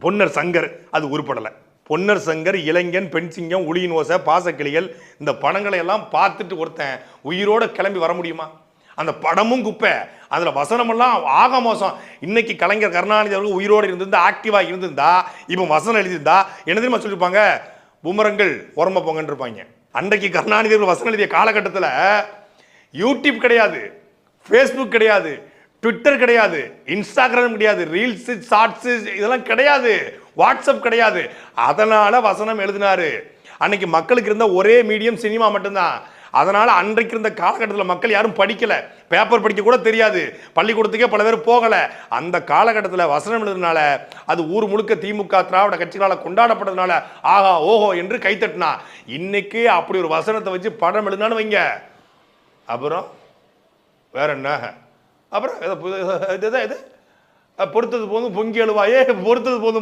பொன்னர் சங்கர் அது உருப்படலை. பொன்னர் சங்கர், இளைஞன், பெண் சிங்கம், உளியின் ஓசை, பாசக்கிளிகள் இந்த படங்களை எல்லாம் பார்த்துட்டு ஒருத்தன் உயிரோட கிளம்பி வர முடியுமா? அந்த படமும் குப்பை, அதுல வசனமெல்லாம் ஆக மோசம். இன்னைக்கு கலைஞர் கருணாநிதி அவர்கள் உயிரோடு இருந்திருந்தா, ஆக்டிவா இருந்திருந்தா, இப்போ வசனம் எழுதியிருந்தா என்ன தெரியுமா சொல்லியிருப்பாங்க? பூமரங்கள் ஓரமா போங்கன்னு இருப்பாங்க. அன்றைக்கு கருணாநிதி அவர்கள் வசனம் எழுதிய காலகட்டத்தில் யூடியூப் கிடையாது, ஃபேஸ்புக் கிடையாது, ட்விட்டர் கிடையாது, இன்ஸ்டாகிராம் கிடையாது, ரீல்ஸ், ஷார்ட்ஸ் இதெல்லாம் கிடையாது, வாட்ஸ்அப் கிடையாது. அதனால வசனம் எழுதினாரு. அன்னைக்கு மக்களுக்கு இருந்த ஒரே மீடியம் சினிமா மட்டும்தான். அதனால அன்றைக்கு இருந்த காலகட்டத்தில் மக்கள் யாரும் படிக்கல, பேப்பர் படிக்க கூட தெரியாது, பள்ளிக்கூடத்துக்கே பல பேர் போகல. அந்த காலகட்டத்தில் வசனம் எழுதுனால அது ஊர் முழுக்க திமுக திராவிட கட்சிகளால் கொண்டாடப்பட்டதுனால ஆஹா ஓஹோ என்று கைத்தட்டினா. இன்னைக்கு அப்படி ஒரு வசனத்தை வச்சு படம் எழுதினான்னு வைங்க, அப்புறம் வேற என்ன? அப்புறம் பொறுத்தது போதும் பொங்கி எழுவாயே, பொறுத்தது போதும்